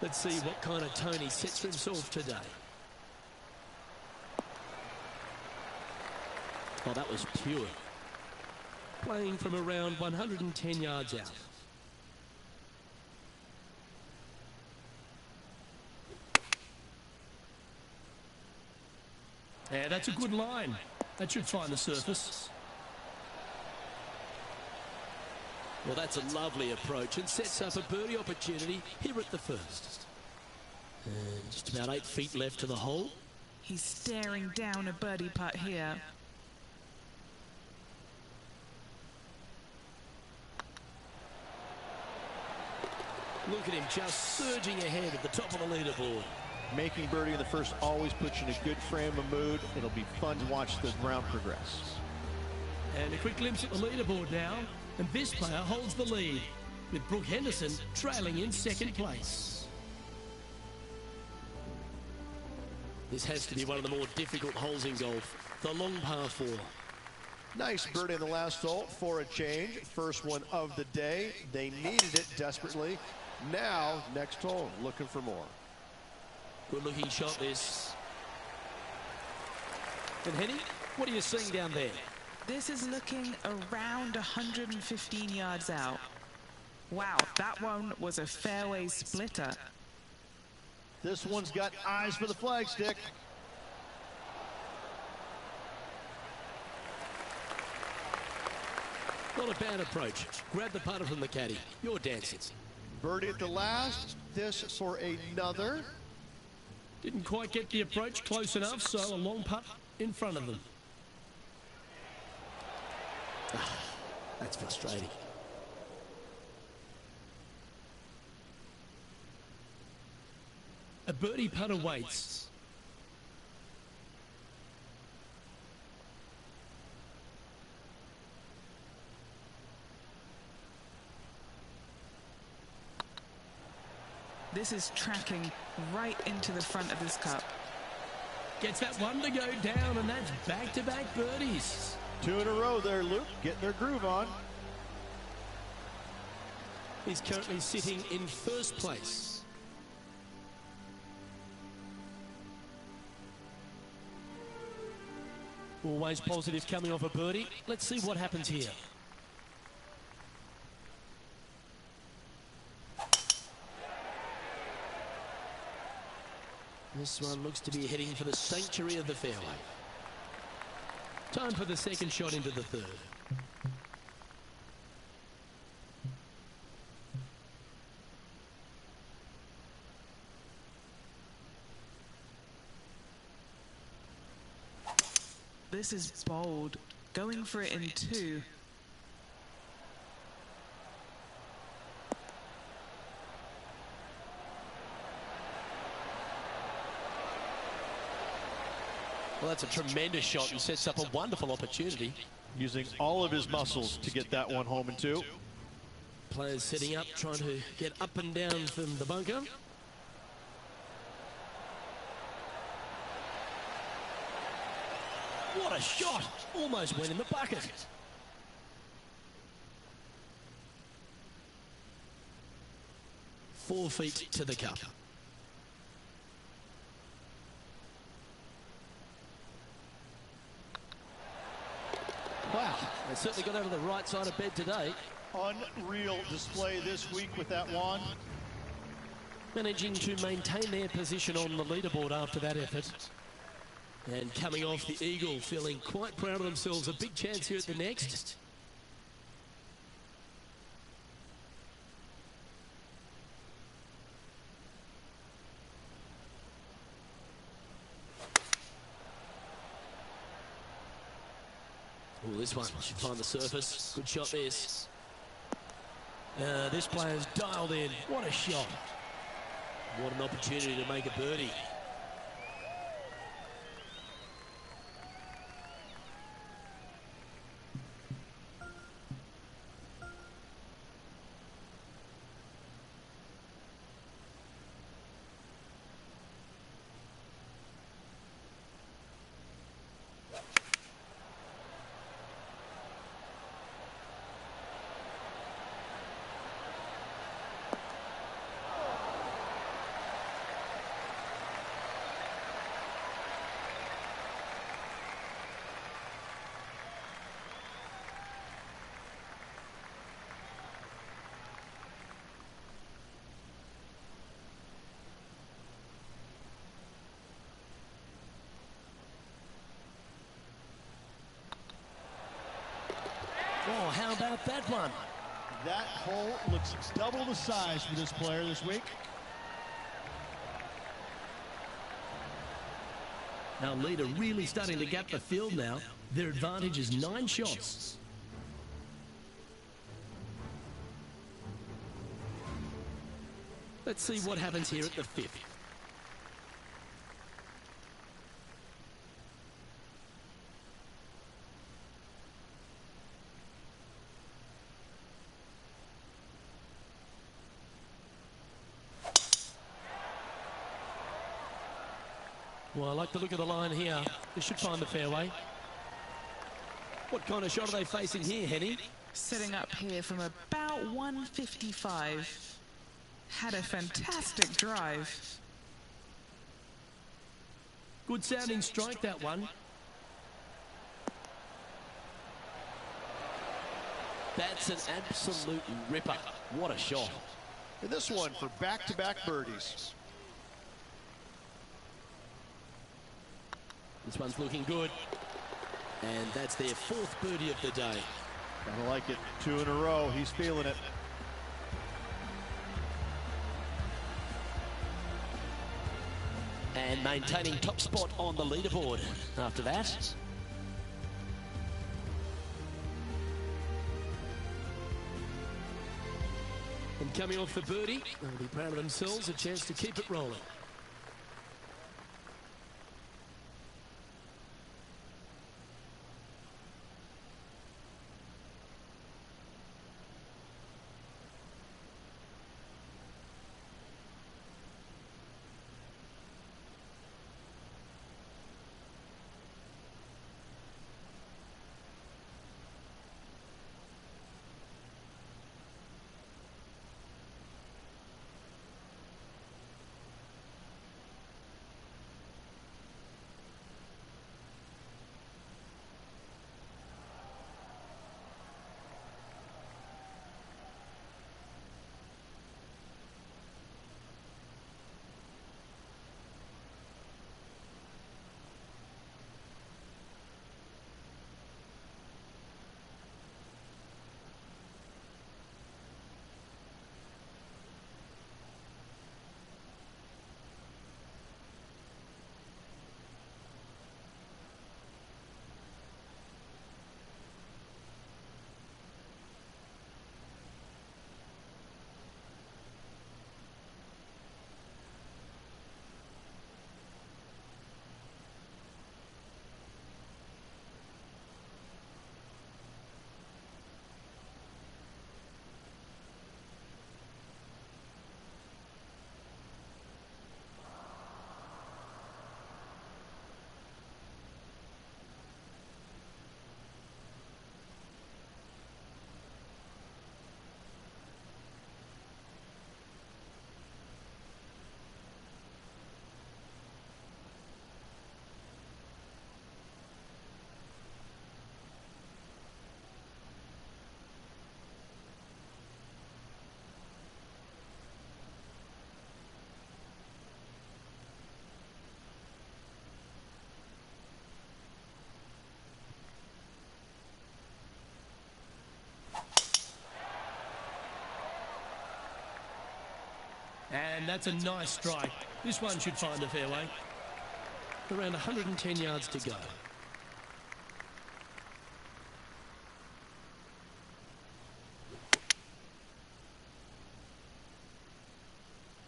Let's see what kind of tone he sets for himself today. Oh, that was pure. Playing from around 110 yards out. Yeah, that's a good line. That should find the surface. Well, that's a lovely approach and sets up a birdie opportunity here at the first. And just about 8 feet left to the hole. He's staring down a birdie putt here. Look at him just surging ahead at the top of the leaderboard. Making birdie in the first always puts you in a good frame of mood. It'll be fun to watch the round progress. And a quick glimpse at the leaderboard now. And this player holds the lead, with Brooke Henderson trailing in second place. This has to be one of the more difficult holes in golf, the long par 4. Nice birdie in the last hole for a change. First one of the day. They needed it desperately. Now, next hole, looking for more. Good looking shot this. And Henny, what are you seeing down there? This is looking around 115 yards out. Wow, that one was a fairway splitter. This one's got eyes for the flagstick. Not a bad approach. Grab the putter from the caddy. You're dancing. Birdie at the last. This for another. Didn't quite get the approach close enough, so a long putt in front of them. That's frustrating. A birdie putt awaits. This is tracking right into the front of this cup. Gets that one to go down, and that's back-to-back birdies. 2 in a row there, Luke. Getting their groove on. He's currently sitting in first place. Always positive coming off a birdie. Let's see what happens here. This one looks to be heading for the sanctuary of the fairway. Time for the second shot into the third. This is bold, going for it in 2. Well, that's a tremendous shot and sets up a wonderful opportunity. Using all of his muscles to get that one home in 2. Players setting up, trying to get up and down from the bunker. What a shot! Almost went in the bucket. Four feet to the cup. Wow, they certainly got over the right side of bed today. Unreal display this week with that one. Managing to maintain their position on the leaderboard after that effort. And coming off the eagle, feeling quite proud of themselves. A big chance here at the next. Oh, this one should find the surface. Good shot this. This player's dialed in. What a shot. What an opportunity to make a birdie. how about that one? That hole looks double the size for this player this week. Our leader really starting to gap the field now. Their advantage is 9 shots. Let's see what happens here at the 5th. Well, I like the look of the line here. They should find the fairway. What kind of shot are they facing here, Henny? Sitting up here from about 155. Had a fantastic drive. Good sounding strike, that one. That's an absolute ripper. What a shot. And this one for back-to-back birdies. This one's looking good. And that's their 4th birdie of the day. I like it. 2 in a row. He's feeling it. And maintaining top spot on the leaderboard after that. And coming off the birdie, they'll be proud of themselves, a chance to keep it rolling. And that's a nice strike. This one should find a fairway. Around 110 yards to go.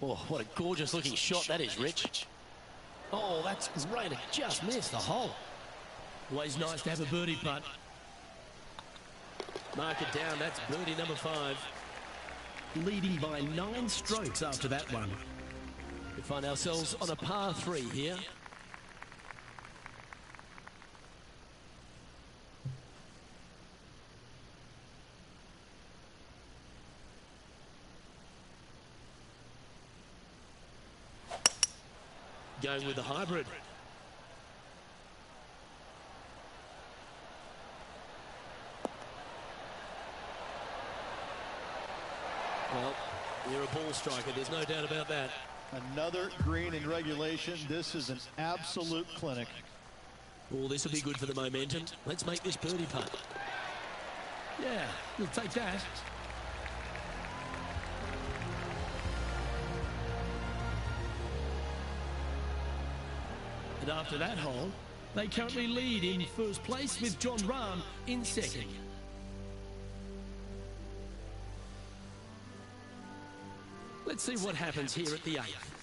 Oh, what a gorgeous looking shot that is, Rich. Oh, that's great. It just missed the hole. Always nice to have a birdie putt. Mark it down. That's birdie number 5. Leading by 9 strokes after that one. We find ourselves on a par 3 here. Going with the hybrid. Well, you're a ball striker, there's no doubt about that. Another green in regulation. This is an absolute clinic. Oh, this will be good for the momentum. Let's make this birdie putt. Yeah, we'll take that. And after that hole, they currently lead in first place with John Rahm in second. Let's see what happens here at the 8th.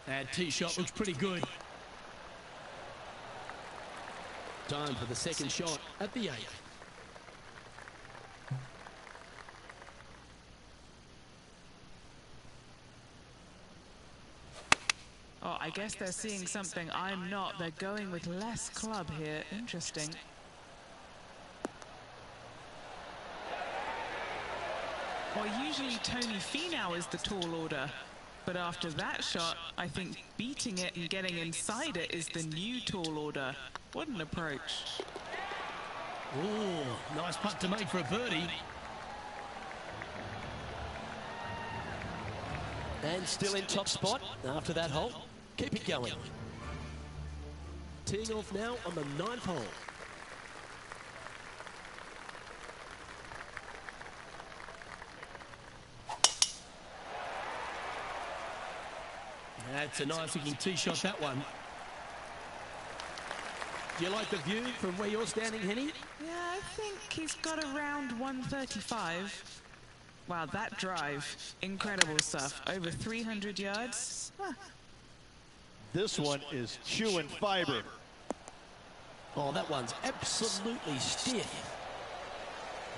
That tee shot looks pretty good. Time for the second shot at the 8th. Oh, I guess they're seeing something I'm not. They're going with less club here. Interesting. Well, usually Tony Finau is the tall order. But after that shot, I think beating it and getting inside it is the new tall order. What an approach. Oh, nice putt to make for a birdie. And still in top spot after that hole. Keep it going. Teeing off now on the 9th hole. That's a nice looking tee shot, that one. Do you like the view from where you're standing, Henny? Yeah, I think he's got around 135. Wow, that drive. Incredible stuff. Over 300 yards. Huh. This one is chewing fiber. Oh, that one's absolutely stiff.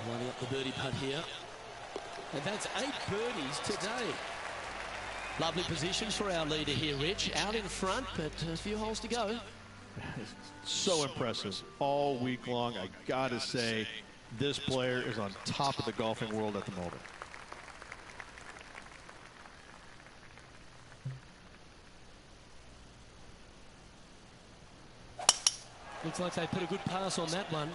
Lining up the birdie putt here. And that's 8 birdies today. Lovely positions for our leader here, Rich. Out in front, but a few holes to go. So impressive all week long. I gotta say, this player is on top of the golfing world at the moment. Looks like they put a good pass on that one.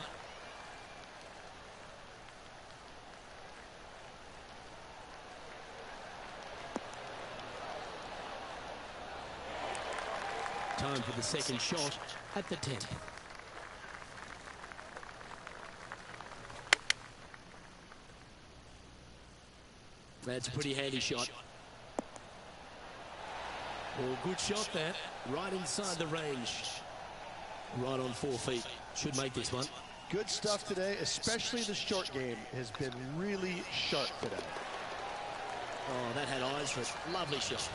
Time for the second shot at the 10th. That's a pretty handy shot. Oh, good shot that. Right inside the range. Right on 4 feet. Should make this one. Good stuff today, especially the short game has been really sharp today. Oh, that had eyes for it. Lovely shot.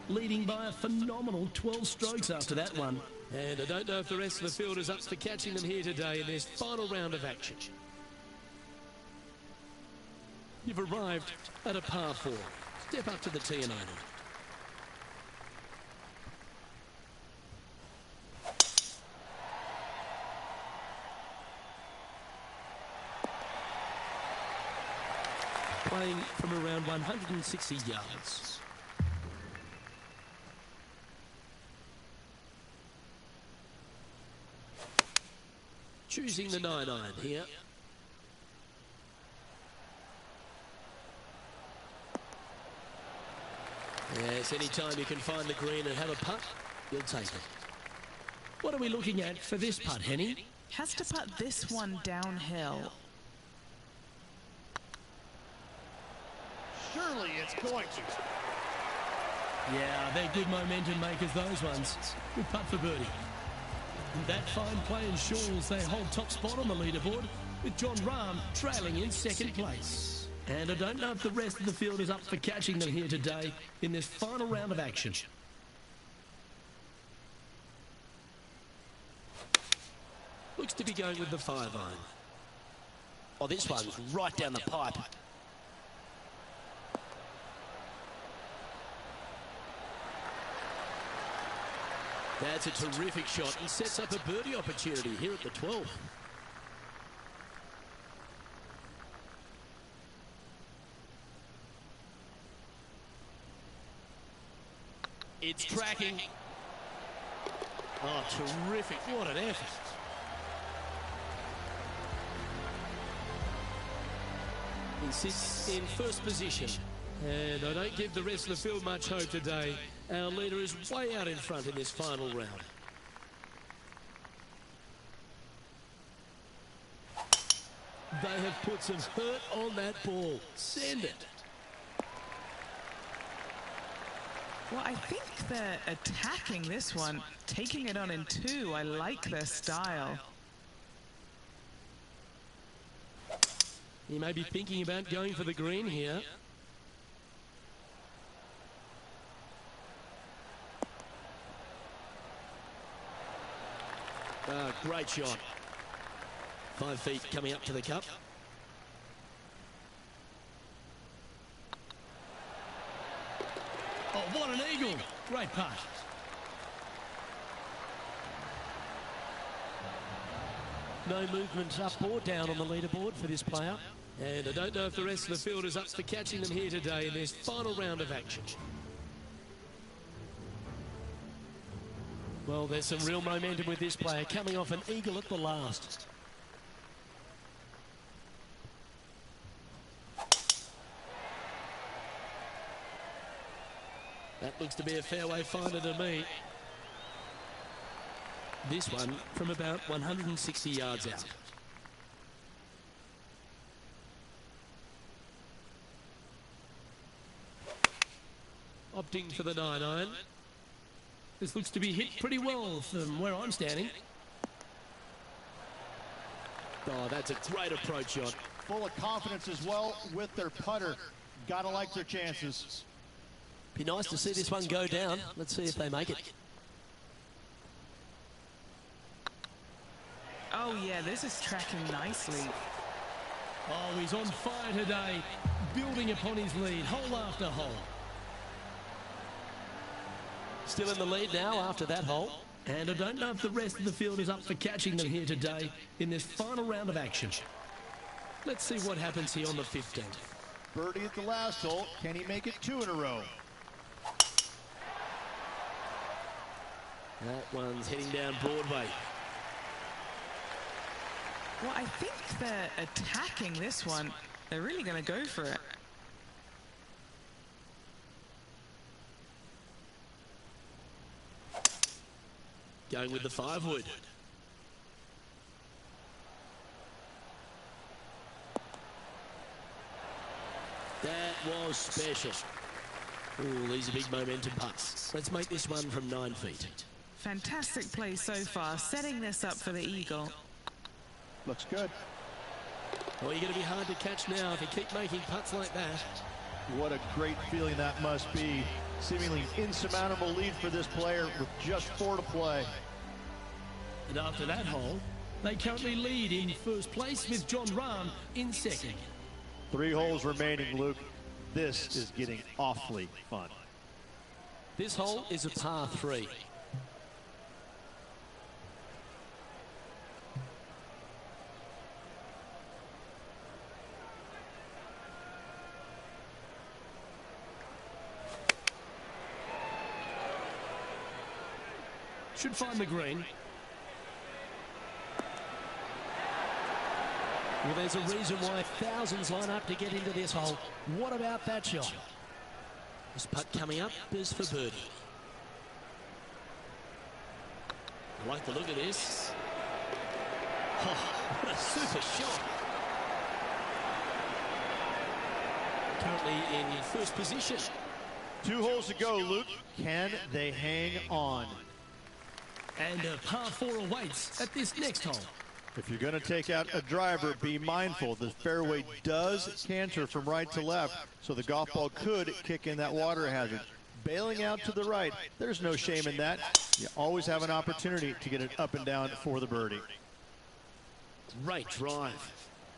Leading by a phenomenal 12 strokes after that one. And I don't know if the rest of the field is up for catching them here today in this final round of action. You've arrived at a par 4. Step up to the tee and own it. Playing from around 160 yards. Choosing the 9-iron here. Yes, anytime you can find the green and have a putt, you'll take it. What are we looking at for this putt, Henny? Has to putt this one downhill. Surely it's going to. Yeah, they're good momentum makers, those ones. Good putt for birdie. That fine play ensures they hold top spot on the leaderboard, with Jon Rahm trailing in second place. And I don't know if the rest of the field is up for catching them here today in this final round of action. Looks to be going with the 5-iron. Oh, this one's right down the pipe. That's a terrific shot and sets up a birdie opportunity here at the 12th. It's tracking. Oh, terrific. What an effort. He sits in first position. And I don't give the rest of the field much hope today. Our leader is way out in front in this final round. They have put some hurt on that ball. Send it. Well, I think they're attacking this one, taking it on in 2. I like their style. He may be thinking about going for the green here. Great shot. 5 feet coming up to the cup. Oh, what an eagle. Great putt. No movement up or down on the leaderboard for this player. And I don't know if the rest of the field is up for catching them here today in this final round of action. Well, there's some real momentum with this player, coming off an eagle at the last. That looks to be a fairway finder to me. This one from about 160 yards out. Opting for the 9-iron. This looks to be hit pretty well from where I'm standing. Oh, that's a great approach shot. Full of confidence as well with their putter. Gotta like their chances. Be nice to see this one go down. Let's see if they make it. Oh yeah, this is tracking nicely. Oh, he's on fire today, building upon his lead, hole after hole. Still in the lead now after that hole. And I don't know if the rest of the field is up for catching them here today in this final round of action. Let's see what happens here on the 15th. Birdie at the last hole. Can he make it 2 in a row? That one's heading down Broadway. Well, I think they're attacking this one. They're really going to go for it. Going with the 5-wood. That was special. Oh, these are big momentum putts. Let's make this one from 9 feet. Fantastic play so far, setting this up for the eagle. Looks good. Well, you're going to be hard to catch now if you keep making putts like that. What a great feeling that must be. Seemingly insurmountable lead for this player with just 4 to play. And after that hole, they currently lead in first place with Jon Rahm in second. 3 holes remaining, Luke. This is getting awfully fun. This hole is a par 3. Should find the green. Well, there's a reason why thousands line up to get into this hole. What about that shot? This putt coming up is for birdie. I like the look of this. Oh, what a super shot. Currently in first position. 2 holes to go, Luke. Can they hang on? And a par 4 awaits at this next hole. If you're going to take out a driver, be mindful. The fairway does canter from right to left, so the golf ball could kick in that water hazard. Bailing out to the right, there's no shame in that. You always have an opportunity to get it up and down for the birdie. Great drive.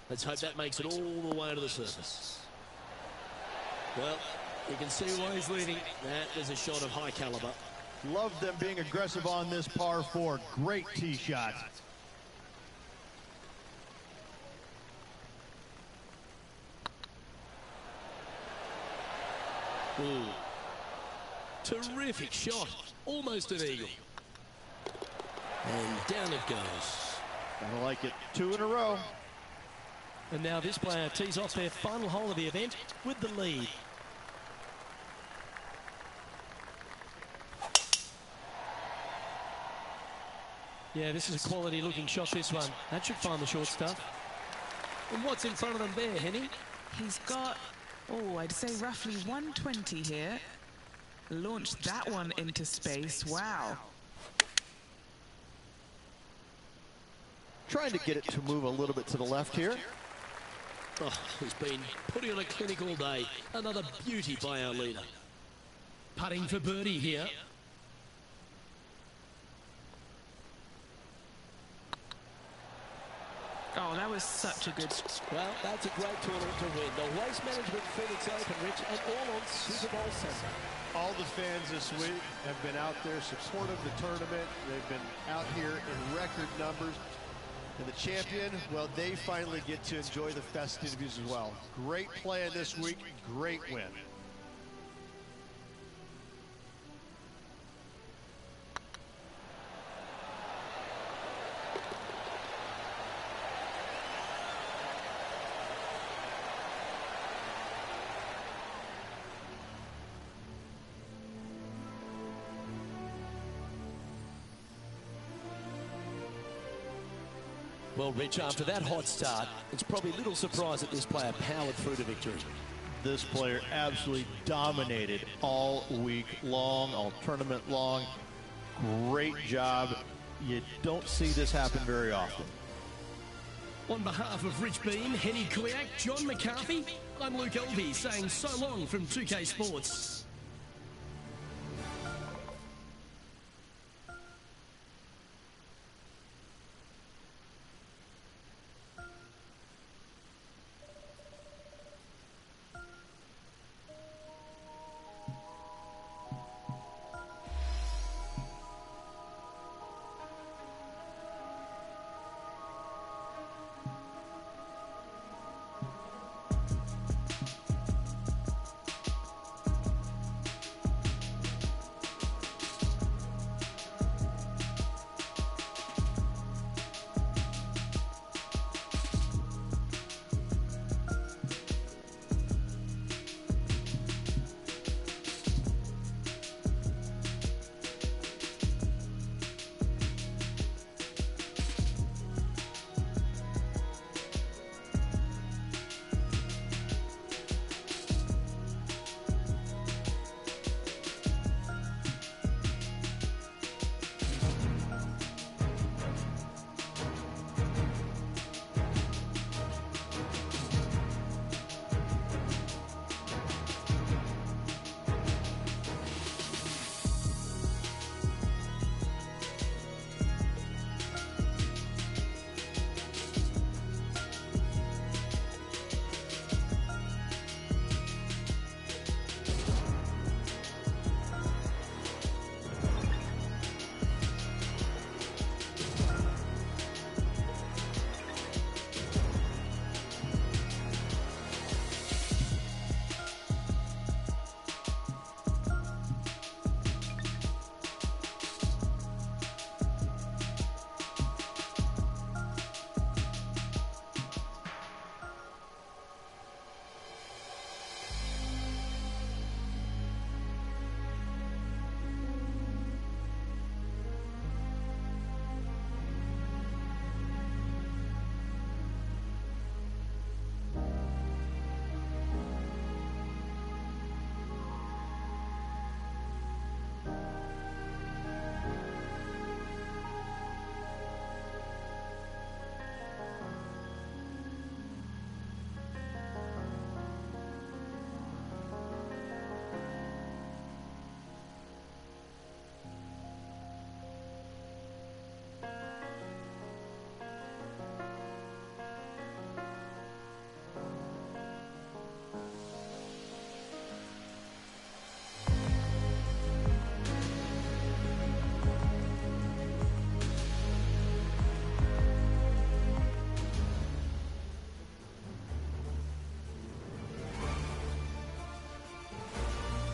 Let's hope that makes it all the way to the surface. Well, you can see why he's leading. That was a shot of high caliber. Love them being aggressive on this par 4. Great tee shot. Ooh. Terrific shot. Almost an eagle. And down it goes. I like it. 2 in a row. And now this player tees off their final hole of the event with the lead. Yeah, this is a quality looking shot, this one. That should find the short stuff. And what's in front of them there, Henny? He's got, oh, I'd say roughly 120 here. Launched that one into space. Wow. Trying to get it to move a little bit to the left here. Oh, he's been putting on a clinic all day. Another beauty by our leader. Putting for birdie here. Oh, that was such a good... Well, that's a great tournament to win. The Waste Management Phoenix Open, Rich, and all on Super Bowl Sunday. All the fans this week have been out there supportive of the tournament. They've been out here in record numbers. And the champion, well, they finally get to enjoy the festivities as well. Great play this week, great win. Well, Rich, after that hot start, it's probably little surprise that this player powered through to victory. This player absolutely dominated all week long, all tournament long. Great job. You don't see this happen very often. On behalf of Rich Beam, Henny Kuyak, John McCarthy, I'm Luke Elvey saying so long from 2K Sports.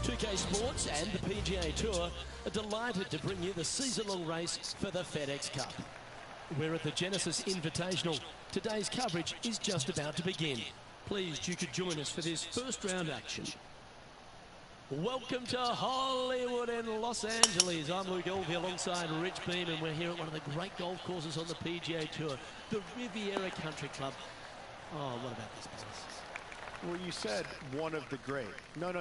2K Sports and the PGA Tour are delighted to bring you the season-long race for the FedEx Cup. We're at the Genesis Invitational. Today's coverage is just about to begin. Pleased you could join us for this first round action. Welcome to Hollywood in Los Angeles. I'm Luke Elvey alongside Rich Beam, and we're here at one of the great golf courses on the PGA Tour, the Riviera Country Club. Oh, what about this place? Well, you said one of the great. No,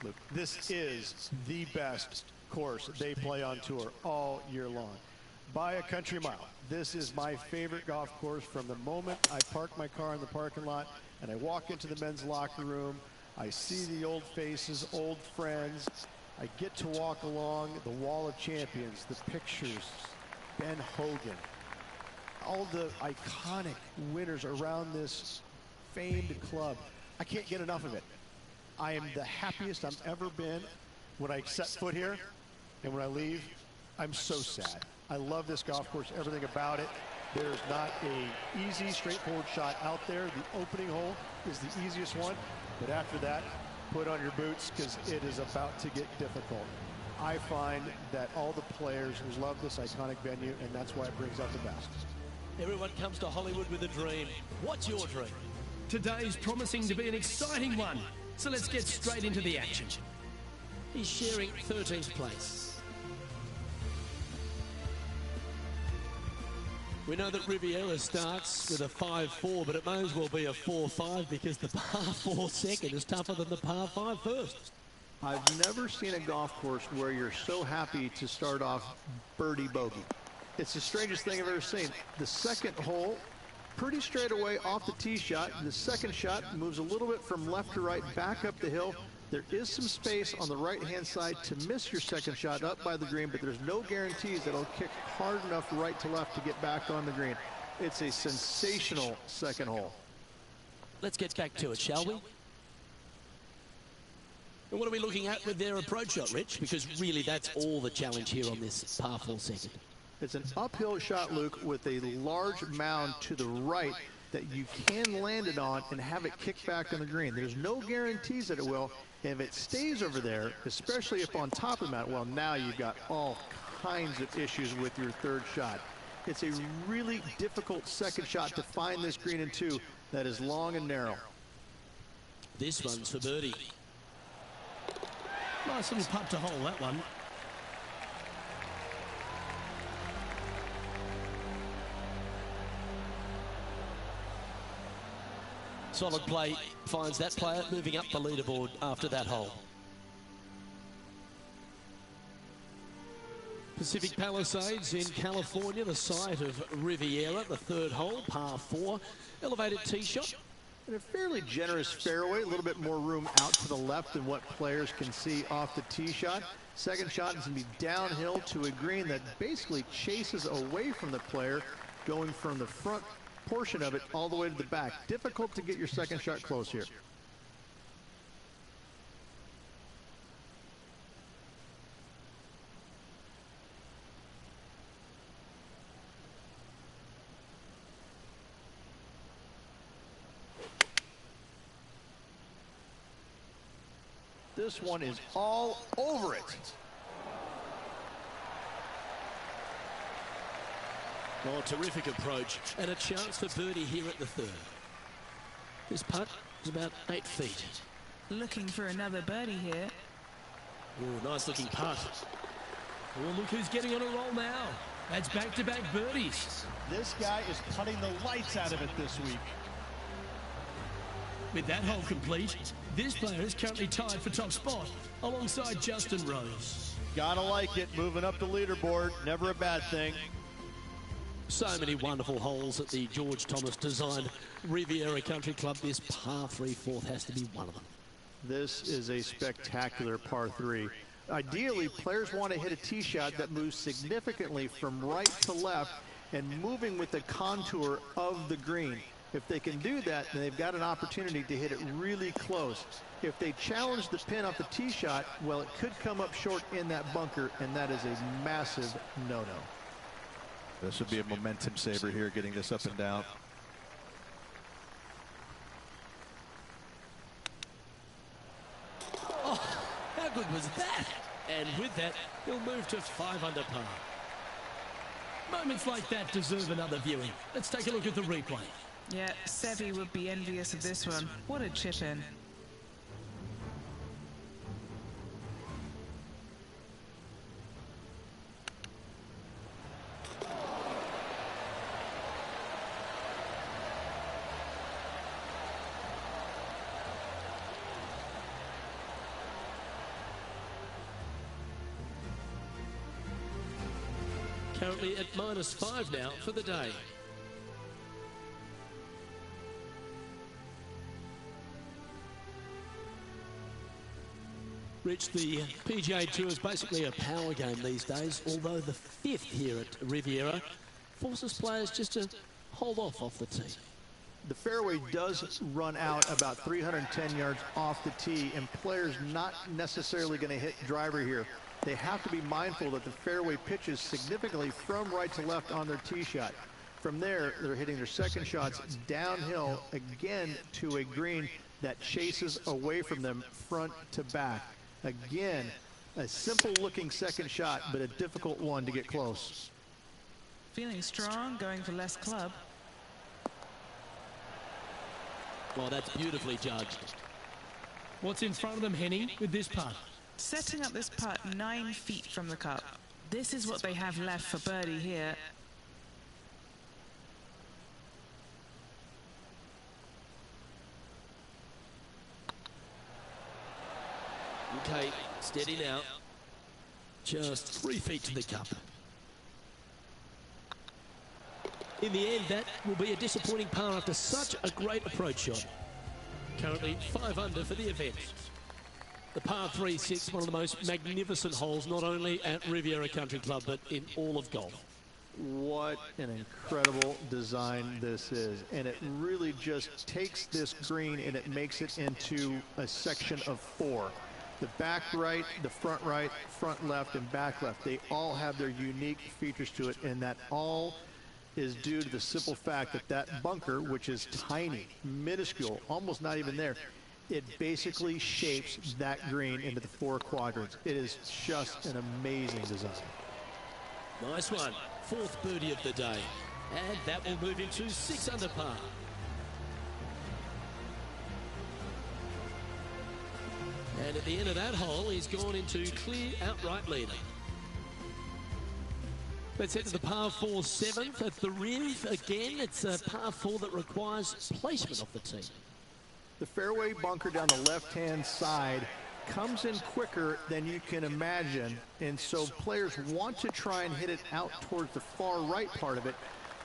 Luke. This is the best course they play on tour all year long. By a country mile. This is my favorite golf course from the moment I park my car in the parking lot and I walk into the men's locker room. I see the old faces, old friends. I get to walk along the Wall of Champions, the pictures, Ben Hogan, all the iconic winners around this famed club. I can't get enough of it. I am the happiest I've ever been when I set foot here, and when I leave, I'm so sad. I love this golf course, everything about it. There's not a easy, straightforward shot out there. The opening hole is the easiest one, but after that, put on your boots because it is about to get difficult. I find that all the players love this iconic venue, and that's why it brings out the best. Everyone comes to Hollywood with a dream. What's your dream? Today's promising to be an exciting one, so let's get straight into the action. He's sharing 13th place. We know that Riviera starts with a 5-4, but it may as well be a 4-5 because the par 4 second is tougher than the par 5 first. I've never seen a golf course where you're so happy to start off birdie bogey. It's the strangest thing I've ever seen. The second hole, pretty straight away off the tee shot. The second shot moves a little bit from left to right, back up the hill. There is some space on the right-hand side to miss your second shot up by the green, but there's no guarantees that it'll kick hard enough right to left to get back on the green. It's a sensational second hole. Let's get back to it, shall we? And what are we looking at with their approach shot, Rich? Because really that's all the challenge here on this par 4 second. It's an uphill shot, Luke, with a large mound to the right that you can land it on and have it kick back on the green. There's no guarantees that it will. If it stays over there, especially if on top of the mound, well, now you've got all kinds of issues with your third shot. It's a really difficult second shot to find this green in 2 that is long and narrow. This one's for birdie. Nice little putt to hole, that one. Solid play finds that player moving up the leaderboard after that hole. Pacific Palisades in California, the site of Riviera, the third hole, par 4. Elevated tee shot. And a fairly generous fairway, a little bit more room out to the left than what players can see off the tee shot. Second shot is going to be downhill to a green that basically chases away from the player, going from the front portion of it all the way to the back. Difficult to get your second shot close here. This one is all over it. Oh, terrific approach and a chance for birdie here at the third. This putt is about 8 feet. Looking for another birdie here. Oh, nice looking putt. Oh, look who's getting on a roll now. That's back-to-back birdies. This guy is putting the lights out of it this week. With that hole complete, this player is currently tied for top spot alongside Justin Rose. Gotta like it, moving up the leaderboard, never a bad thing. So many wonderful holes at the George Thomas designed Riviera Country Club. This par 3 fourth has to be one of them. This is a spectacular par 3. Ideally, players want to hit a tee shot that moves significantly from right to left and moving with the contour of the green. If they can do that, then they've got an opportunity to hit it really close. If they challenge the pin off the tee shot, well, it could come up short in that bunker, and that is a massive no-no. This would be a momentum saver here, getting this up and down. Oh, how good was that? And with that, he'll move to 5 under par. Moments like that deserve another viewing. Let's take a look at the replay. Yeah, Seve would be envious of this one. What a chip in. Currently at -5 now for the day. Rich, the PGA Tour is basically a power game these days, although the 5th here at Riviera forces players just to hold off the tee. The fairway does run out about 310 yards off the tee, and players not necessarily going to hit driver here. They have to be mindful that the fairway pitches significantly from right to left on their tee shot. From there, they're hitting their second shots downhill again to a green that chases away from them front to back. Again, a simple looking second shot, but a difficult one to get close. Feeling strong, going for less club. Well, that's beautifully judged. What's in front of them, Henny, with this putt? Setting up this putt 9 feet from the cup. This is what they have left for birdie here. Okay, steady now. Just 3 feet to the cup. In the end, that will be a disappointing par after such a great approach shot. Currently 5 under for the event. The par 3-6, one of the most magnificent holes, not only at Riviera Country Club, but in all of golf. What an incredible design this is. And it really just takes this green and it makes it into a section of 4. The back right, the front left, and back left, they all have their unique features to it, and that all is due to the simple fact that that bunker, which is tiny, minuscule, almost not even there, it basically shapes that green into the 4 quadrants. It is just an amazing design. Nice one. 4th birdie of the day. And that will move into 6 under par. And at the end of that hole, he's gone into clear outright leader. Let's head to the par 4 7th at the Riv. Again, it's a par 4 that requires placement off the tee. The fairway bunker down the left-hand side comes in quicker than you can imagine, and so players want to try and hit it out towards the far right part of it,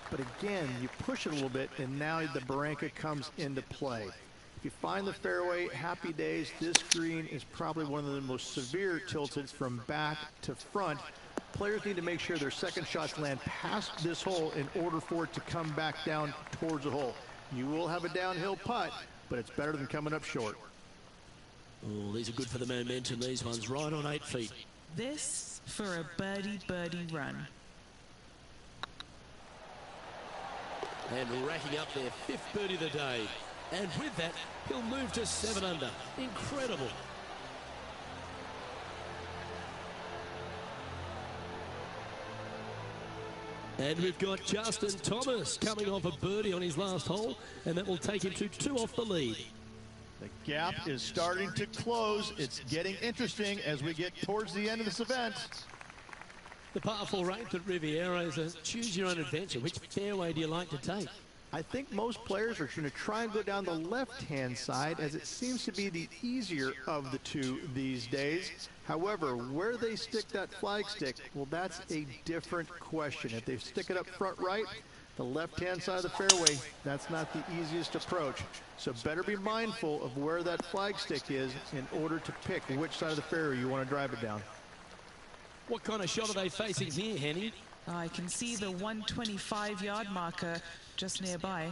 but again, you push it a little bit, and now the barranca comes into play. If you find the fairway, happy days. This green is probably one of the most severe tilted from back to front. Players need to make sure their second shots land past this hole in order for it to come back down towards the hole. You will have a downhill putt, but it's better than coming up short. Oh, these are good for the momentum, these ones, right on 8 feet. This for a birdie run. And racking up their 5th birdie of the day. And with that, he'll move to 7 under. Incredible. And we've got Justin Thomas coming off a birdie on his last hole, and that will take him to 2 off the lead. The gap is starting to close. It's getting interesting as we get towards the end of this event. The par 4 8 at Riviera is a choose-your-own-adventure. Which fairway do you like to take? I think most players are going to try and go down the left-hand side, as it seems to be the easier of the two these days. However, where they stick that flag stick, well, that's a different question. If they stick it up front right, the left-hand side of the fairway, that's not the easiest approach. So better be mindful of where that flag stick is in order to pick which side of the fairway you want to drive it down. What kind of shot are they facing here, Henny? I can see the 125-yard marker just nearby.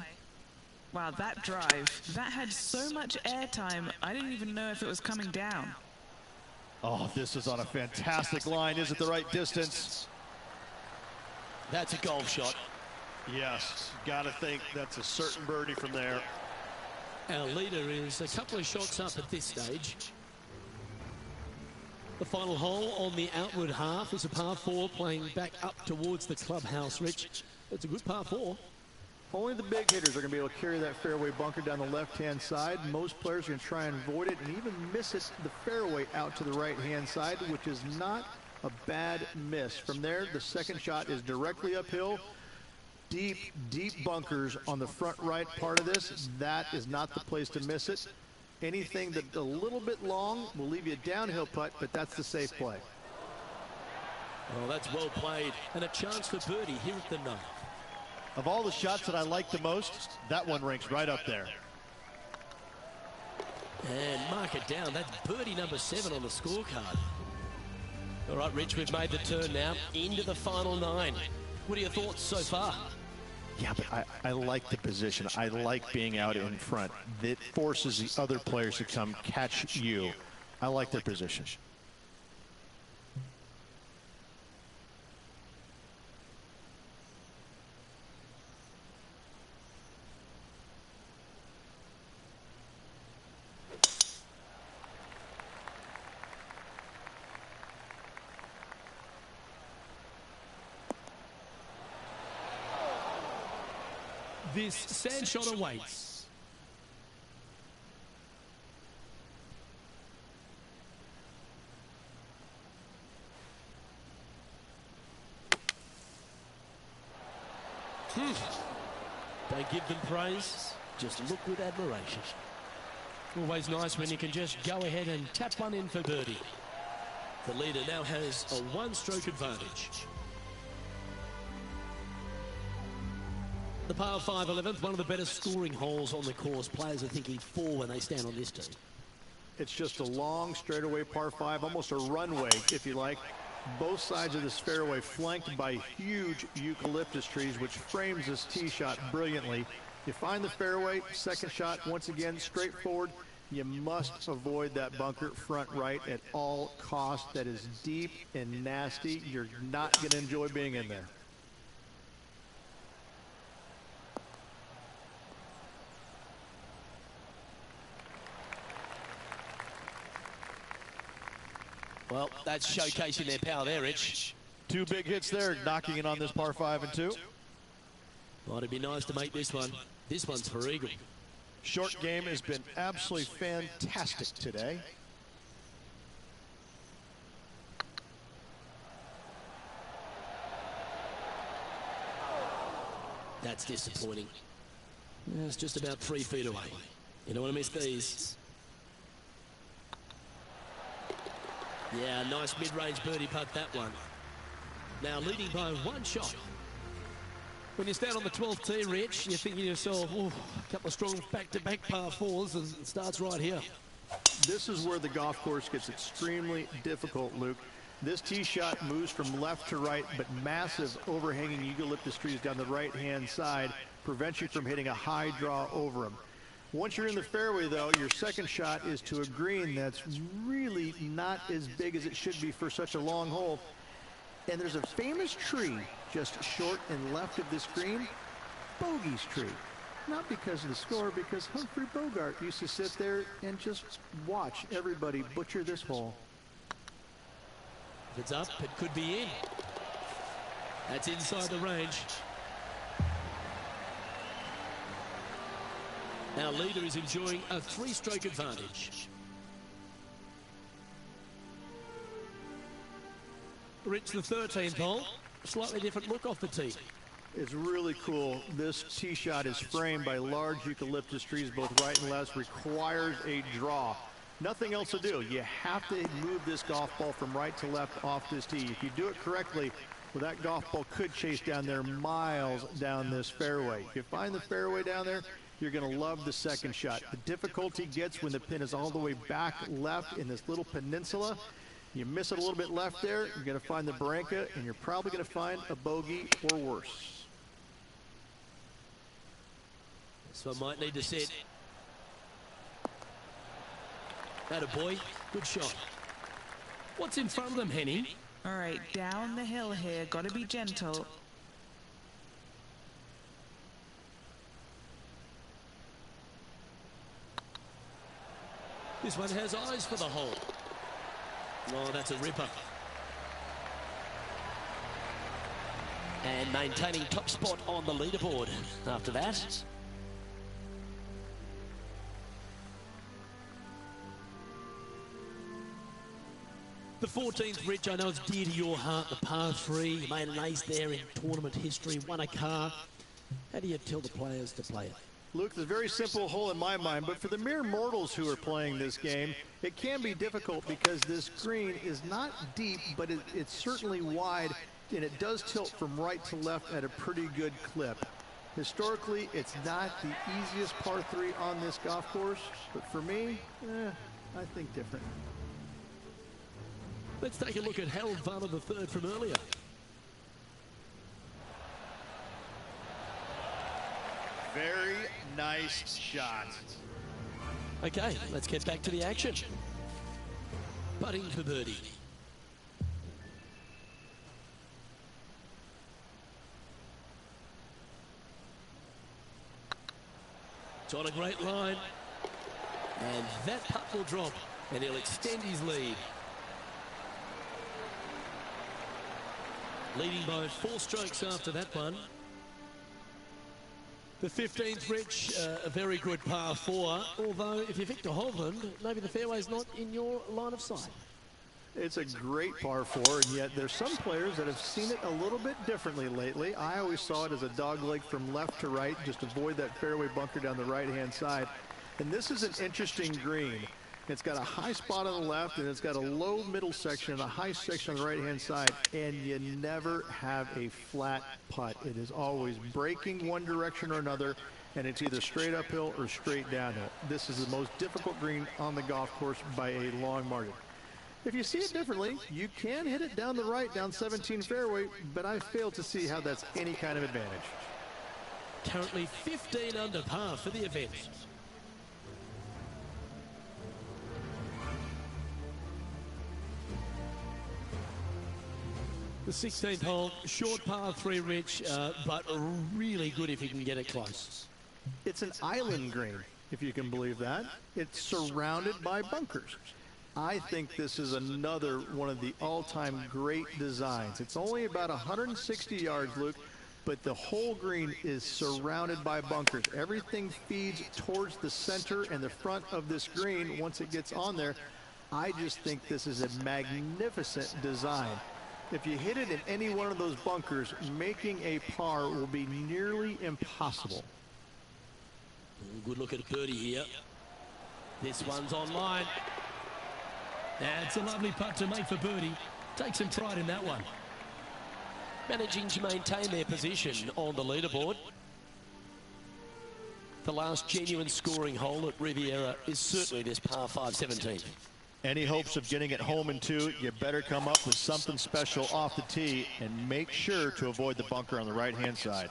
Wow, that drive, that had so much airtime, I didn't even know if it was coming down. Oh, this is on a fantastic line. Is it the right distance? That's a golf shot. Yes, got to think that's a certain birdie from there. Our leader is a couple of shots up at this stage. The final hole on the outward half is a par 4 playing back up towards the clubhouse, Rich. It's a good par 4. Only the big hitters are going to be able to carry that fairway bunker down the left-hand side. Most players are going to try and avoid it and even miss it the fairway out to the right-hand side, which is not a bad miss. From there, the second shot is directly uphill. Deep, deep bunkers on the front right part of this. That is not the place to miss it. Anything that's a little bit long will leave you a downhill putt, but that's the safe play. Oh, that's well played. And a chance for birdie here at the 9th. Of all the shots that I like the most, that one ranks right up there. And mark it down. That's birdie number 7 on the scorecard. All right, Rich, we've made the turn now into the final 9. What are your thoughts so far? Yeah, but I like the position. I like being out in front. That forces the other players to come catch you. I like their position. This sand shot awaits. Don't give them praise, just look with admiration. Always nice when you can just go ahead and tap one in for birdie. The leader now has a 1-stroke advantage. The par 5 11th, one of the better scoring holes on the course. Players are thinking 4 when they stand on this tee. It's just a long straightaway par 5, almost a runway, if you like. Both sides of this fairway flanked by huge eucalyptus trees, which frames this tee shot brilliantly. You find the fairway, second shot, once again, straightforward. You must avoid that bunker front right at all costs. That is deep and nasty. You're not going to enjoy being in there. Well, that's showcasing their power there, Rich. 2 big hits there, knocking it on this par 5 and 2. Might it be nice to make this one. This one's for eagle. Short game has been absolutely fantastic today. That's disappointing. Yeah, it's just about 3 feet away. You don't want to miss these. Yeah, nice mid-range birdie putt, that one. Now leading by 1 shot. When you stand on the 12th tee, Rich, you're thinking to yourself, oh, a couple of strong back-to-back par 4s, and it starts right here. This is where the golf course gets extremely difficult, Luke. This tee shot moves from left to right, but massive overhanging eucalyptus trees down the right-hand side prevents you from hitting a high draw over them. Once you're in the fairway, though, your second shot is to a green that's really not as big as it should be for such a long hole. And there's a famous tree just short and left of this green, Bogey's tree. Not because of the score, because Humphrey Bogart used to sit there and just watch everybody butcher this hole. If it's up, it could be in. That's inside the range. Our leader is enjoying a 3-stroke advantage. Rich, the 13th hole, slightly different look off the tee. It's really cool. This tee shot is framed by large eucalyptus trees, both right and left, requires a draw. Nothing else to do. You have to move this golf ball from right to left off this tee. If you do it correctly, well, that golf ball could chase down there miles down this fairway. If you find the fairway down there, you're going to love the second shot. The difficulty gets when the pin is all the way back left in this little peninsula. You miss it a little bit left there, you're going to find the barranca, and you're probably going to find a bogey or worse. So I might need to set. Attaboy, good shot. What's in front of them, Henny? All right, down the hill here. Got to be gentle. This one has eyes for the hole. Oh, that's a ripper. And maintaining top spot on the leaderboard after that. The 14th, Rich, I know it's dear to your heart, the par 3. You made an ace there in tournament history, won a car. How do you tell the players to play it? Luke, it's a very simple hole in my mind, but for the mere mortals who are playing this game, it can be difficult because this green is not deep, but it's certainly wide, and it does tilt from right to left at a pretty good clip. Historically, it's not the easiest par 3 on this golf course, but for me, I think different. Let's take a look at Harold Varner III from earlier. Very nice shot. Okay, let's get back to the action. Putting for birdie. It's on a great line. And that putt will drop, and he'll extend his lead. Leading by 4 strokes after that one. The 15th, Rich, a very good par 4, although if you're Victor Hovland, maybe the fairway's not in your line of sight. It's a great par 4, and yet there's some players that have seen it a little bit differently lately. I always saw it as a dogleg from left to right, just avoid that fairway bunker down the right-hand side. And this is an interesting green. It's got a high spot on the left, and it's got a low middle section and a high section on the right-hand side, and you never have a flat putt. It is always breaking one direction or another, and it's either straight uphill or straight downhill. This is the most difficult green on the golf course by a long margin. If you see it differently, you can hit it down the right, down 17 fairway, but I fail to see how that's any kind of advantage. Currently 15 under par for the event. The 16th hole, short par 3, Rich, but really good if you can get it close. It's an island green, if you can believe that. It's surrounded by bunkers. I think this is another one of the all-time great designs. It's only about 160 yards, Luke, but the whole green is surrounded by bunkers. Everything feeds towards the center and the front of this green once it gets on there. I just think this is a magnificent design. If you hit it in any one of those bunkers, making a par will be nearly impossible. Good look at birdie here. This one's online. That's a lovely putt to make for birdie. Take some pride in that one. Managing to maintain their position on the leaderboard. The last genuine scoring hole at Riviera is certainly this par 5 17. Any hopes of getting it home in 2, you better come up with something special off the tee and make sure to avoid the bunker on the right-hand side.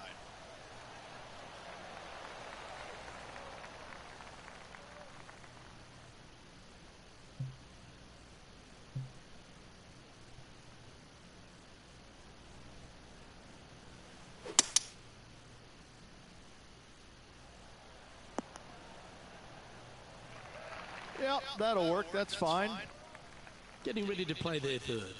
Yep, that'll work. That's fine. Getting ready to play their third.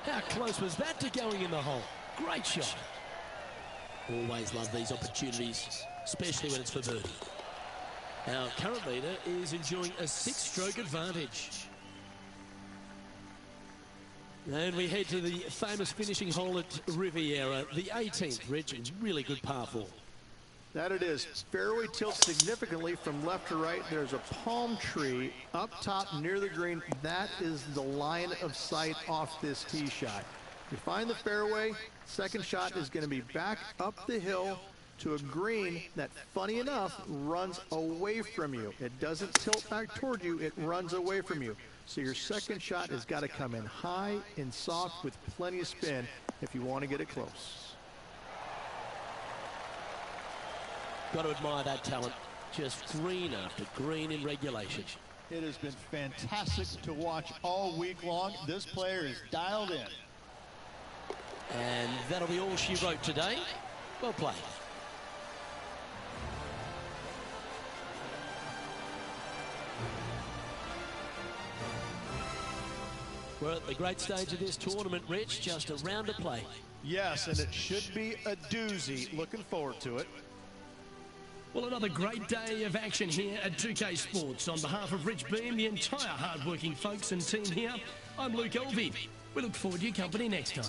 How close was that to going in the hole? Great shot. Always love these opportunities, especially when it's for birdie. Our current leader is enjoying a 6-stroke advantage. And we head to the famous finishing hole at Riviera, the 18th, Rich. It's really good par 4. That it is. Fairway tilts significantly from left to right. There's a palm tree up top near the green. That is the line of sight off this tee shot. You find the fairway, second shot is going to be back up the hill to a green that, funny enough, runs away from you. It doesn't tilt back toward you, it runs away from you. So your second shot has got to come in high and soft with plenty of spin if you want to get it close. Got to admire that talent. Just green after green in regulation. It has been fantastic to watch all week long. This player is dialed in. And that'll be all she wrote today. Well played. We're at the great stage of this tournament, Rich, just a round to play. Yes, and it should be a doozy. Looking forward to it. Well, another great day of action here at 2K Sports. On behalf of Rich Beam, the entire hard-working folks and team here, I'm Luke Elvey. We look forward to your company next time.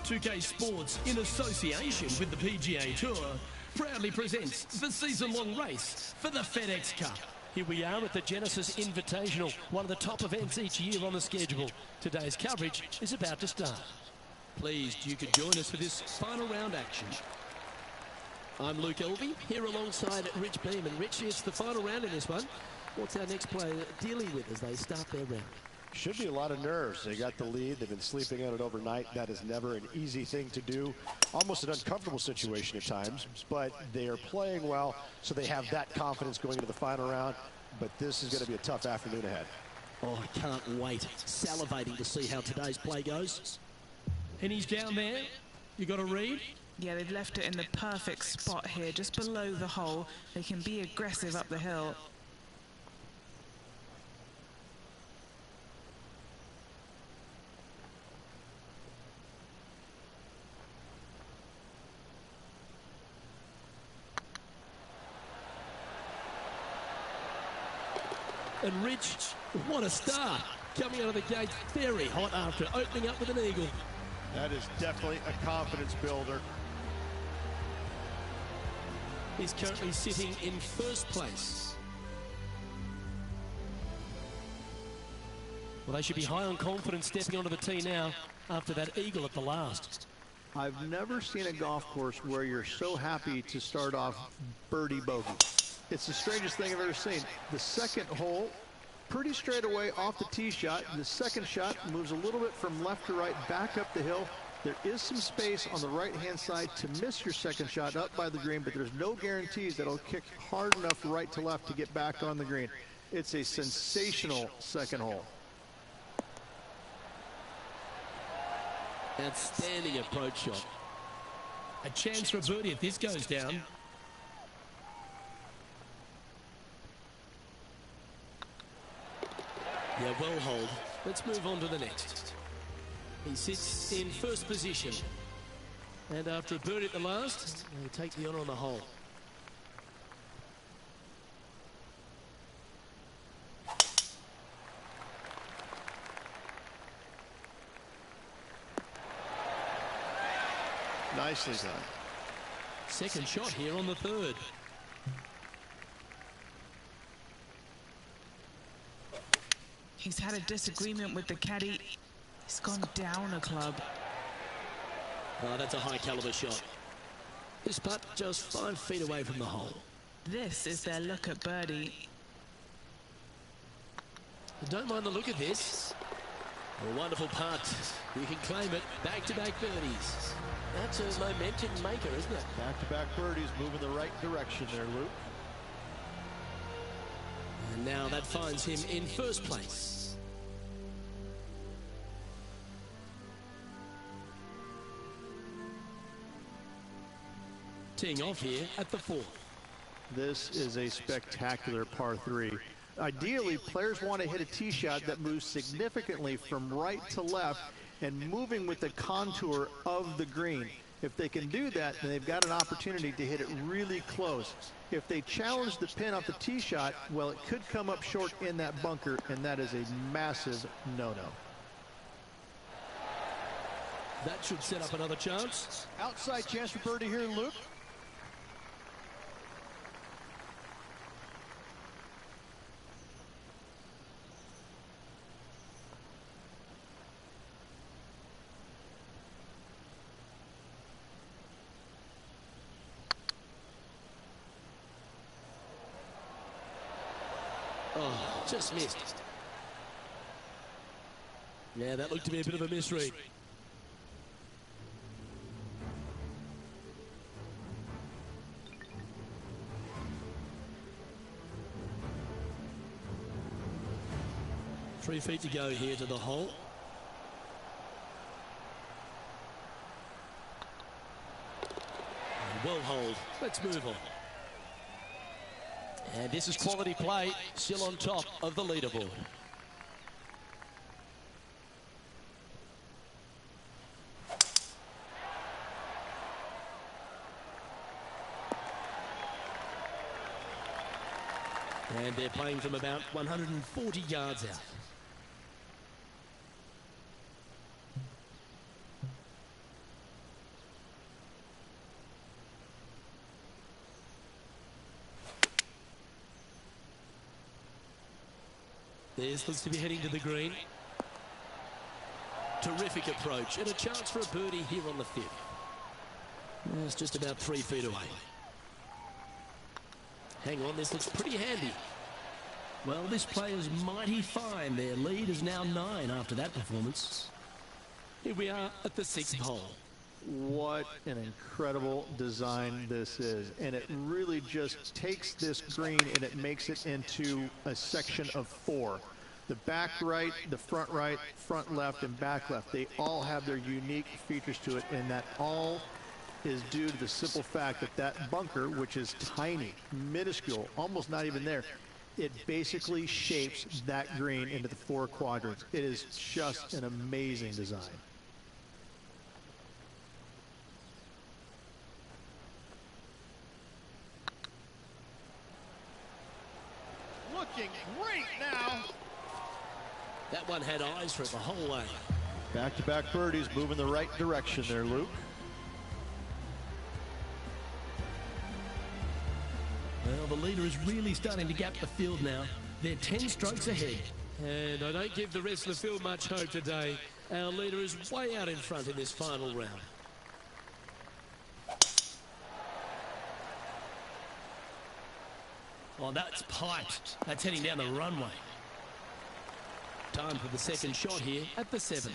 .2K Sports, in association with the PGA Tour, proudly presents the season-long race for the FedEx Cup. Here we are at the Genesis Invitational, one of the top events each year on the schedule. Today's coverage is about to start. Pleased you could join us for this final round action. I'm Luke Elvey, here alongside Rich Beam. And Rich, it's the final round in this one. What's our next player dealing with as they start their round? Should be a lot of nerves. They got the lead. They've been sleeping on it overnight. That is never an easy thing to do. Almost an uncomfortable situation at times, but they are playing well, so they have that confidence going into the final round. But this is going to be a tough afternoon ahead. Oh, I can't wait. Salivating to see how today's play goes. And he's down there. You got a read? Yeah, they've left it in the perfect spot here, just below the hole. They can be aggressive up the hill. And Rich, what a start. Coming out of the gate very hot after opening up with an eagle. That is definitely a confidence builder. He's currently sitting in first place. Well, they should be high on confidence stepping onto the tee now after that eagle at the last. I've never seen a golf course where you're so happy to start off birdie bogey. It's the strangest thing I've ever seen. The second hole, pretty straight away off the tee shot. The second shot moves a little bit from left to right, back up the hill. There is some space on the right-hand side to miss your second shot up by the green, but there's no guarantees that it'll kick hard enough right to left to get back on the green. It's a sensational second hole. Outstanding approach shot. A chance for a birdie if this goes down. Yeah, well hold. Let's move on to the next. He sits in first position. And after a birdie at the last, they take the honour on the hole. Nicely done. Second shot here on the third. He's had a disagreement with the caddy. He's gone down a club. Oh, that's a high caliber shot. This putt just 5 feet away from the hole. This is their look at birdie. Don't mind the look of this. A wonderful putt. You can claim it. Back-to-back birdies. That's a momentum maker, isn't it? Back-to-back birdies, moving the right direction there, Luke. And now that finds him in first place. teeing off here at the 4th. This is a spectacular par 3. Ideally, players want to hit a tee shot that moves significantly from right to left and moving with the contour of the green. If they can do that, then they've got an opportunity to hit it really close. If they challenge the pin off the tee shot, well, it could come up short in that bunker, and that is a massive no-no. That should set up another chance. Outside chance for birdie here, Luke. Oh, just missed. Yeah, that looked to be a bit of a misread. Three feet to go here to the hole. And well holed. Let's move on. And this is quality play, still on top of the leaderboard. And they're playing from about 140 yards out. This looks to be heading to the green. Terrific approach and a chance for a birdie here on the 5th. It's just about 3 feet away. Hang on, this looks pretty handy. Well, this player's mighty fine. Their lead is now 9 after that performance. Here we are at the 6th hole. What an incredible design this is. And it really just takes this green and it makes it into a section of 4. The back right, front left, and back left. They all have their unique features to it, and that all is due to the simple fact that that bunker, which is tiny, minuscule, almost not even there, it basically shapes that green into the 4 quadrants. It is just an amazing design. Looking great now. That one had eyes for it the whole way. Back-to-back birdies, moving the right direction there, Luke. Well, the leader is really starting to gap the field now. They're 10 strokes ahead. And I don't give the rest of the field much hope today. Our leader is way out in front in this final round. Oh, that's piped. That's heading down the runway. Time for the second shot here at the 7th.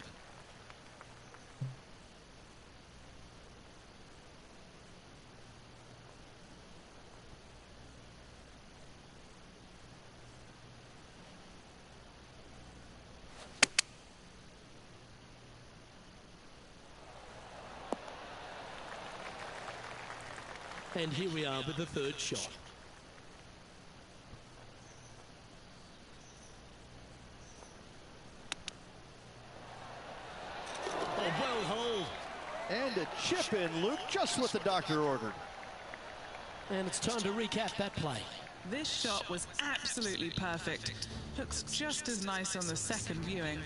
And here we are with the 3rd shot. And a chip in, Luke, just what the doctor ordered. And it's time to recap that play. This shot was absolutely perfect. Looks just as nice on the second viewing.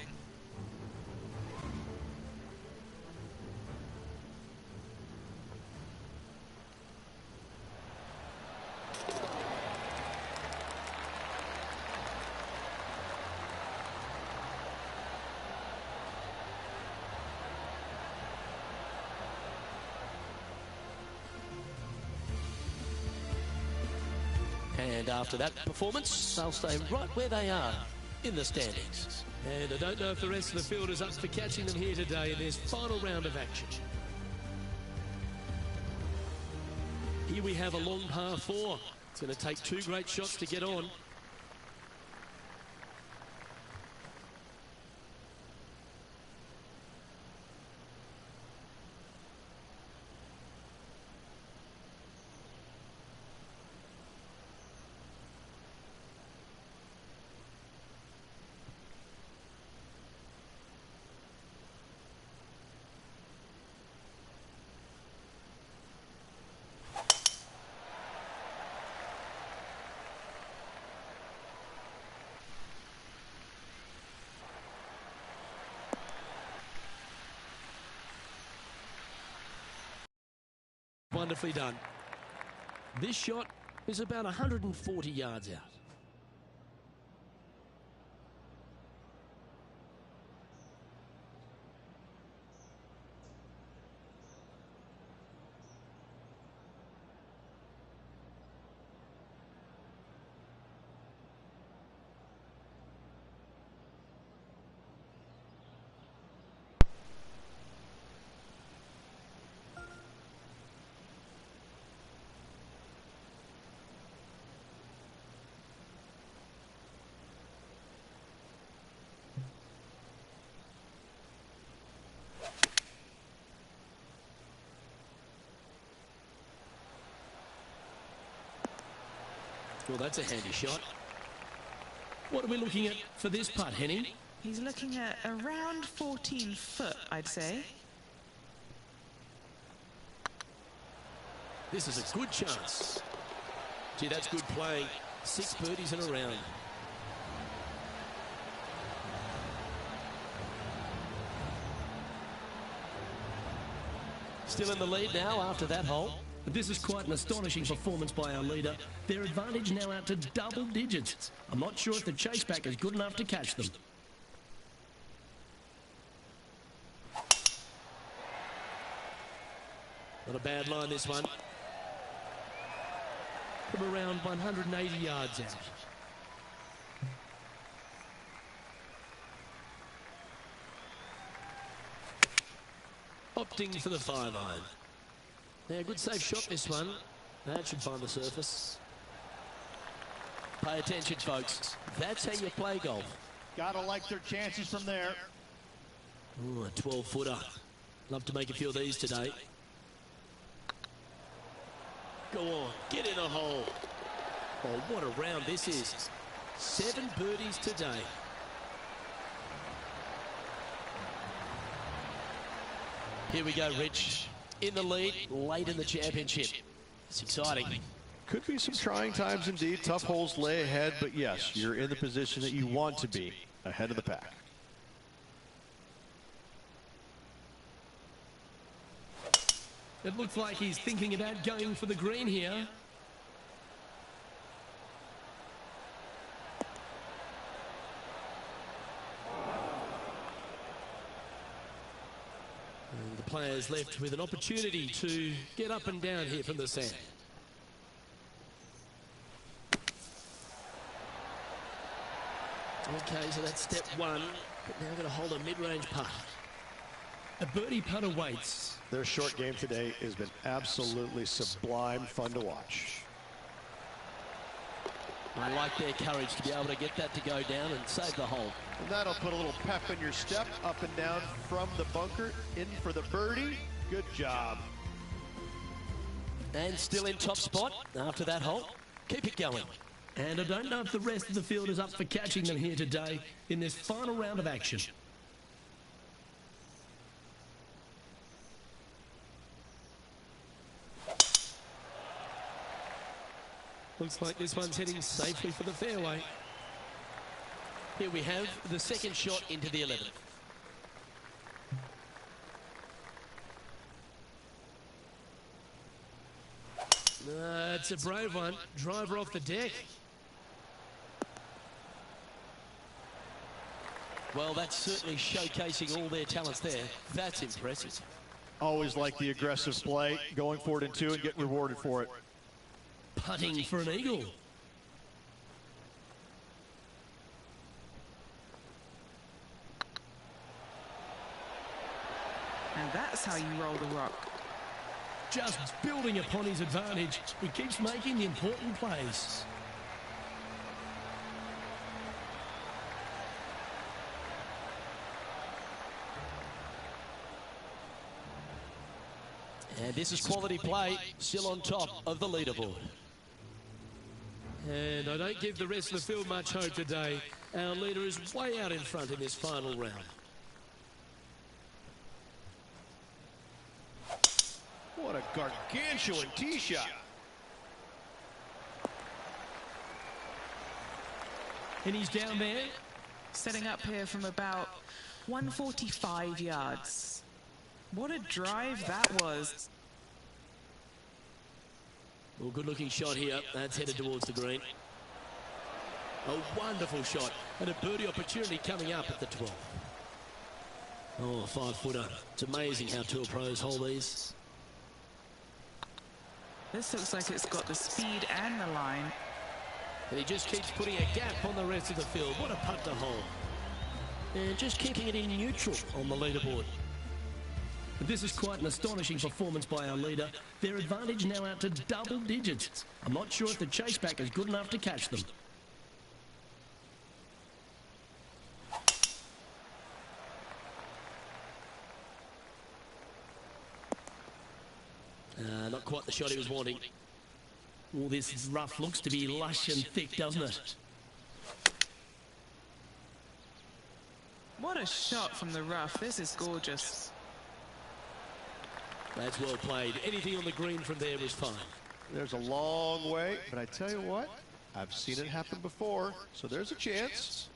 And after that performance, they'll stay right where they are in the standings. And I don't know if the rest of the field is up for catching them here today in this final round of action. Here we have a long par 4. It's going to take 2 great shots to get on. Wonderfully done. This shot is about 140 yards out. Well, that's a handy shot. What are we looking at for this putt, Henning? He's looking at around 14 foot, I'd say. This is a good chance. Gee, that's good playing. 6 birdies in a round. Still in the lead now after that hole. This is quite an astonishing performance by our leader. Their advantage now out to double digits. I'm not sure if the chase back is good enough to catch them. Not a bad line, this one. From around 180 yards out. Opting for the 5-iron. Yeah, good safe shot, this one. That should find the surface. Pay attention, folks. That's how you play golf. Gotta like their chances from there. Ooh, a 12-footer. Love to make a few of these today. Go on, get in a hole. Oh, what a round this is. 7 birdies today. Here we go, Rich. In the lead, late in the championship. It's exciting. Could be some trying times indeed. Tough holes lay ahead, but yes, you're in the position that you want to be, ahead of the pack. It looks like he's thinking about going for the green here. And the players left with an opportunity to get up and down here from the sand. Okay, so that's step 1. But now going to hold a mid-range putt. A birdie putt awaits. Their short game today has been absolutely sublime fun to watch. I like their courage to be able to get that to go down and save the hole. And that'll put a little pep in your step, up and down from the bunker, in for the birdie. Good job. And still in top spot after that hole. Keep it going. And I don't know if the rest of the field is up for catching them here today in this final round of action. Looks like this one's heading safely for the fairway. Here we have the second shot into the 11th. It's a brave one. Driver off the deck. Well, that's certainly showcasing all their talents there. That's impressive. Always like the aggressive play, going for it in 2 and getting rewarded for it. Putting for an eagle. And that's how you roll the rock. Just building upon his advantage. He keeps making the important plays. And this is quality play, still on top of the leaderboard. And I don't give the rest of the field much hope today. Our leader is way out in front in this final round. What a gargantuan tee shot. And he's down there. Setting up here from about 145 yards. What a drive that was. Well, good-looking shot here. That's headed towards the green. A wonderful shot and a birdie opportunity coming up at the 12th. Oh, a 5-footer. It's amazing how tour pros hold these. This looks like it's got the speed and the line. And he just keeps putting a gap on the rest of the field. What a putt to hole. And just keeping it in neutral on the leaderboard. This is quite an astonishing performance by our leader. Their advantage now out to double digits. I'm not sure if the chase back is good enough to catch them. Not quite the shot he was wanting. All this rough looks to be lush and thick, doesn't it? What a shot from the rough. This is gorgeous. That's well played. Anything on the green from there was fine. There's a long way, but I tell you what, I've seen it happen before, so there's a chance.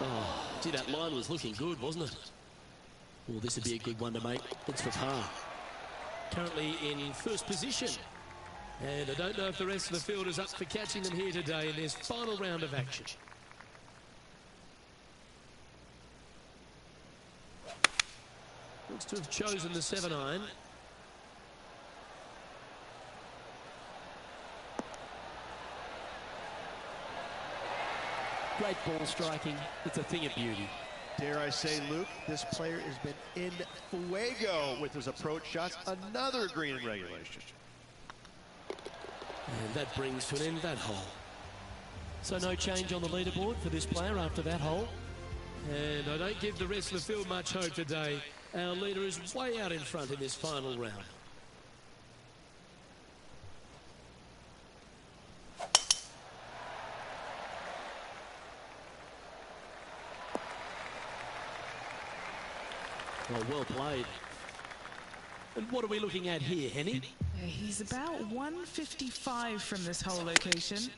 Oh, gee, that line was looking good, wasn't it? Well, this would be a good one to make. It's for par. Currently in first position. And I don't know if the rest of the field is up for catching them here today in this final round of action. Looks to have chosen the 7-iron. Great ball striking. It's a thing of beauty. Dare I say, Luke, this player has been in fuego with his approach shots. Another green in regulation. And that brings to an end that hole. So no change on the leaderboard for this player after that hole. And I don't give the rest of the field much hope today. Our leader is way out in front in this final round. Well played. And what are we looking at here, Henny? He's about 155 from this hole location.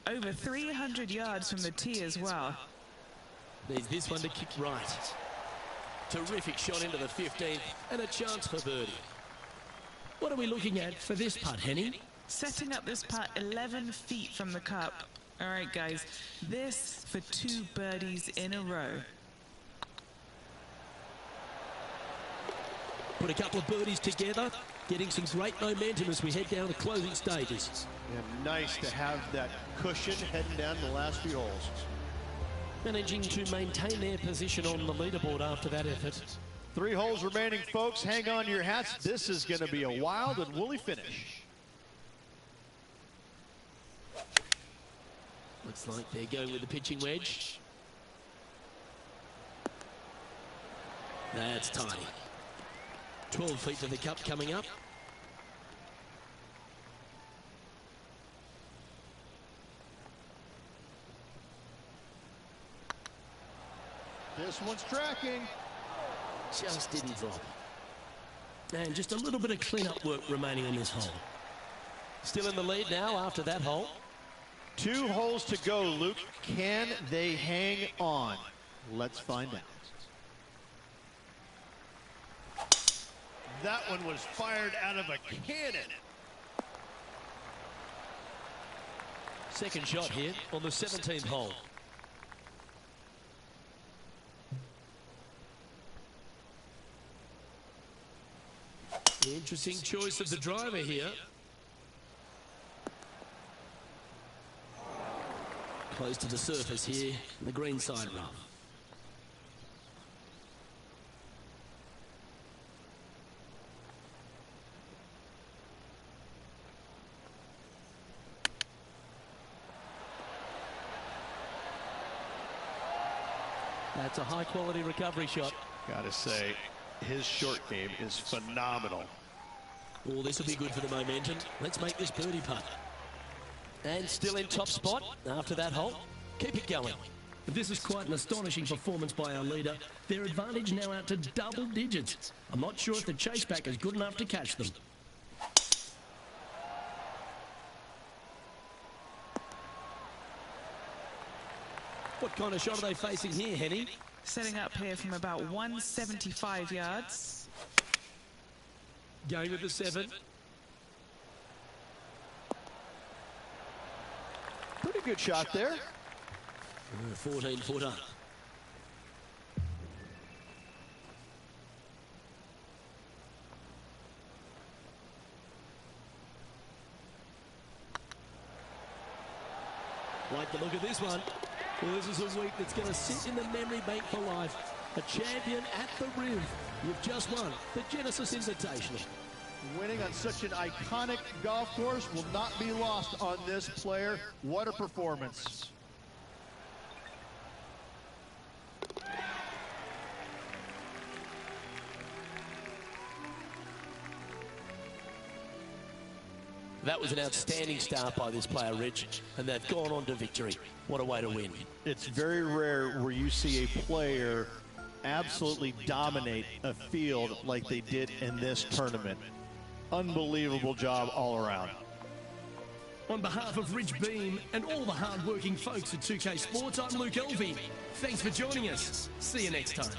Over 300 yards from the tee as well. Needs this one to kick right. Terrific shot into the 15th and a chance for birdie. What are we looking at for this putt, Henny? Setting up this putt 11 feet from the cup. All right, guys, this for 2 birdies in a row. Put a couple of birdies together, getting some great momentum as we head down the closing stages. And nice to have that cushion heading down the last few holes. Managing to maintain their position on the leaderboard after that effort. 3 holes remaining, folks. Hang on to your hats. This is going to be a wild and woolly finish. Looks like they're going with the pitching wedge. That's tiny. 12 feet to the cup coming up. This one's tracking. Just didn't drop. And just a little bit of clean-up work remaining on this hole. Still in the lead now after that hole. 2 holes to go, Luke. Can they hang on? Let's find out. That one was fired out of a cannon. Second shot here on the 17th hole. Interesting choice of the driver here. Close to the surface here, the green side rough. That's a high-quality recovery shot. Gotta say, his short game is phenomenal. Oh, this will be good for the momentum. Let's make this birdie putt. And still in top spot after that hole. Keep it going. This is quite an astonishing performance by our leader. Their advantage now out to double digits. I'm not sure if the chase back is good enough to catch them. What kind of shot are they facing here, Henny? Setting up here from about 175 yards. Going with the 7. Pretty good shot there. 14-footer. Like the look of this one. Well, this is a week that's going to sit in the memory bank for life. A champion at the rim. You've just won the Genesis Invitational. Winning on such an iconic golf course will not be lost on this player. What a performance. That was an outstanding start by this player, Rich, and they've gone on to victory. What a way to win. It's very rare where you see a player absolutely dominate a field like they did in this tournament. Unbelievable job all around. On behalf of Rich Beam and all the hard-working folks at 2K Sports, I'm Luke Elvey. Thanks for joining us. See you next time.